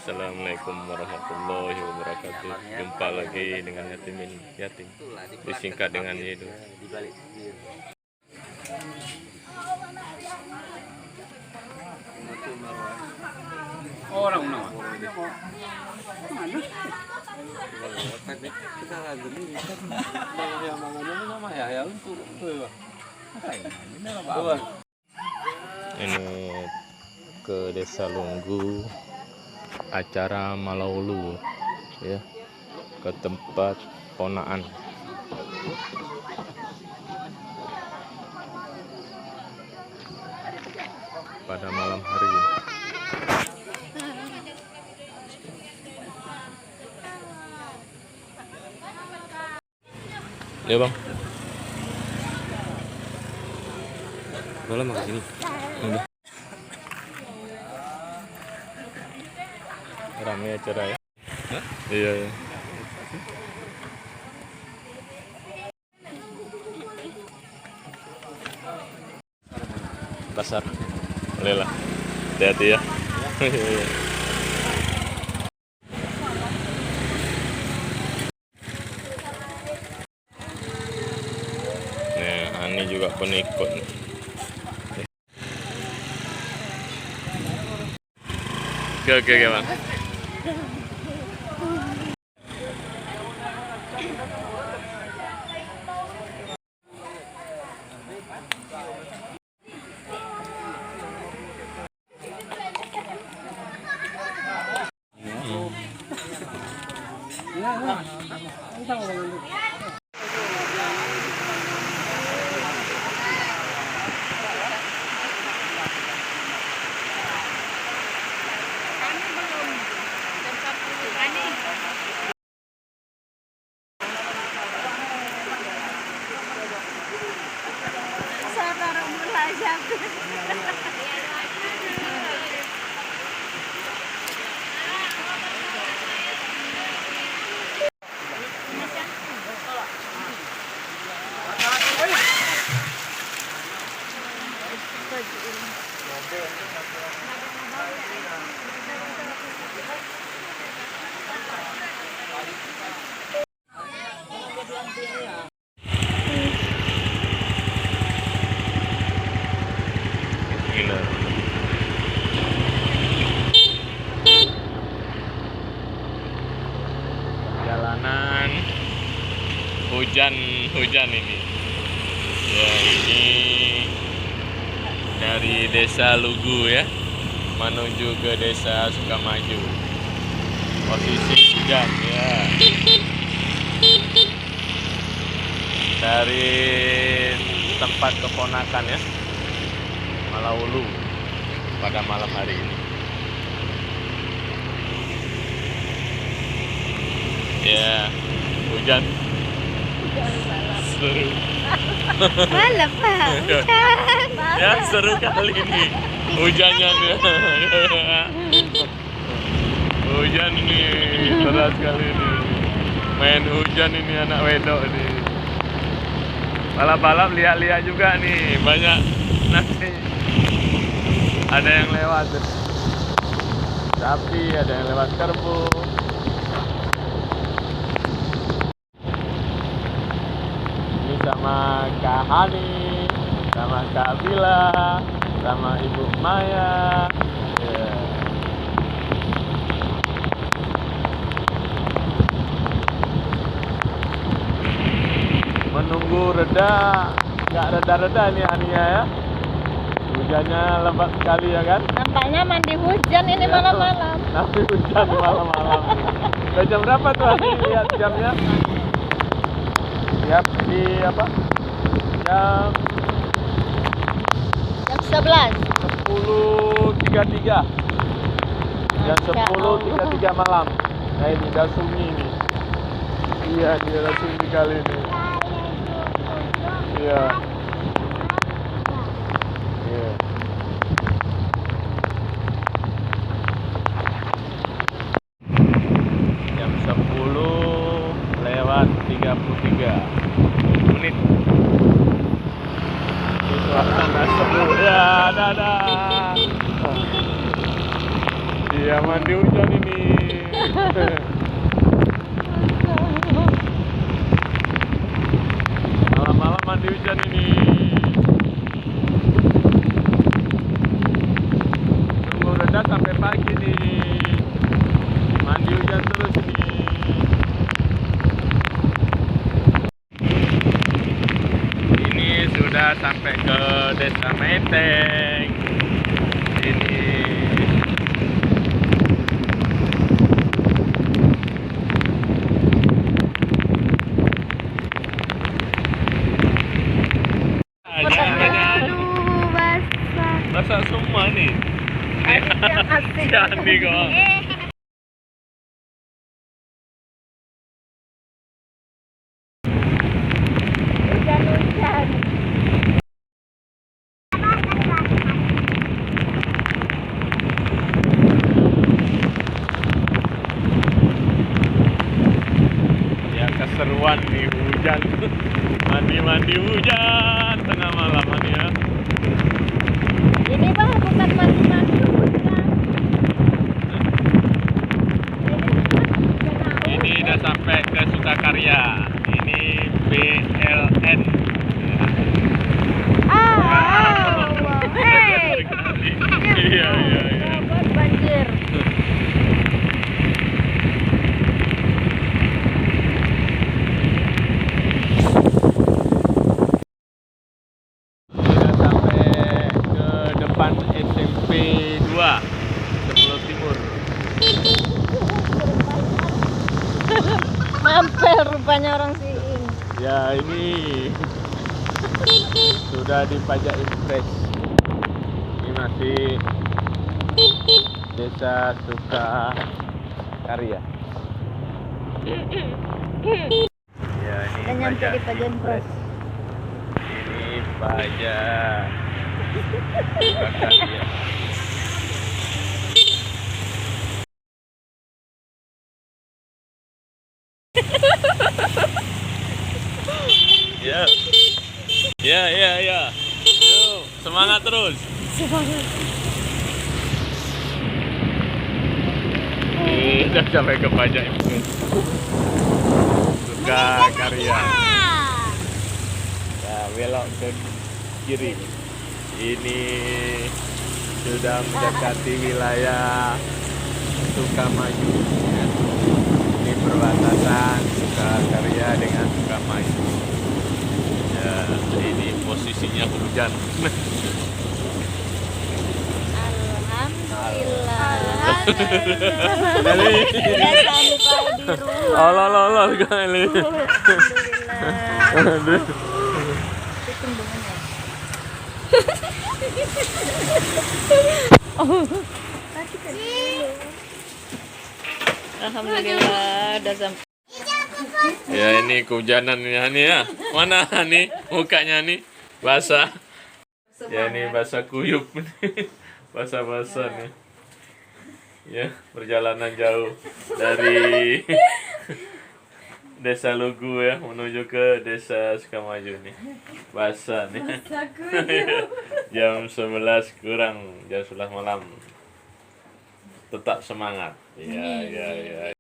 Assalamualaikum warahmatullahi wabarakatuh. Jumpa lagi dengan Yatimin Yatim, disingkat dengan itu. Orang mana? Ini ke Desa Lunggu, acara Malaulu ya, ke tempat ponaan. Pada malam hari ini. Ya bang, boleh makan sini. Ramai acara ya? Hah? Iya, iya. Pasar, boleh lah. Hati-hati ya. Nah, ini juga penikut. Oke bang. Jalanan hujan ini ya, ini dari Desa Lugu ya menuju ke Desa Sukamaju. Posisi hujan ya, dari tempat keponakan ya, Malaulu pada malam hari ini ya. Hujan seru. Malam Pak, hujan. Ya seru kali ini hujannya nih. Hujan nih, deras kali ini. Main hujan ini anak wedok nih. Balap-balap lihat-lihat juga nih, banyak nanti ada yang lewat sapi, ada yang lewat kerbau. Sama Kak Hani, sama Kak Bila, sama Ibu Maya ya. Menunggu reda, nggak reda-reda nih Hania ya, hujannya lebat sekali ya kan. Nampaknya mandi hujan ini malam-malam. Tapi hujan malam-malam. Udah jam berapa tuh Hani, lihat jamnya? Siap di apa? Jam 11. 10.33. Jam 10.33 malam. Nah ini udah sunyi nih. Iya, dia udah sunyi kali ini. Iya. Iya. Jam 10:33 menit. Suasana seru ya, dadah. Iya mandi hujan ini. Malam-malam mandi hujan ini. Tunggu reda sampai pagi nih. Mandi hujan terus ini. Ini sudah sampai ke Desa Meteng. Ini Aduh, basah. basah semua nih. Yang asik. Jadi kok. Hujan-hujan. Ya keseruan nih hujan. Mandi-mandi hujan tengah malam ini ya. Ini bang bukan mandi-mandi hujan. Ini udah sampai ke Sukakarya. Ini BLN. Hey. Iya iya iya. Buat banjir. Sudah sampai ke depan SMP 2 Sebelum Timur. Mampir rupanya orang Siin. Ya ini sudah dipajak impres. Ini masih Desa Sukakarya. Ya ini Udah nyampe di pajak impres. Ini pajak Sukakarya. Ya. Ya, ya, ya. Yuk, semangat terus. Udah sampai ke pajak impres. Sukakarya. Ya, belok ke kiri. Ini sudah mendekati wilayah Sukamaju. Ya. Ini perbatasan Sukakarya dengan Sukamaju. Ya, ini posisinya hujan. Alhamdulillah. Kali. Udah sampai di rumah. Allah kali. Alhamdulillah. Aduh. Alhamdulillah udah sampai. Ya ini kehujanan nih ya. Mana nih mukanya nih basah. Ya ini basah kuyup nih. Basah-basah nih. Ya perjalanan jauh dari Desa Lugu ya menuju ke Desa Sukamaju nih. Basah nih. Jam 11 kurang, jam 11 malam. Tetap semangat. Iya, iya, iya,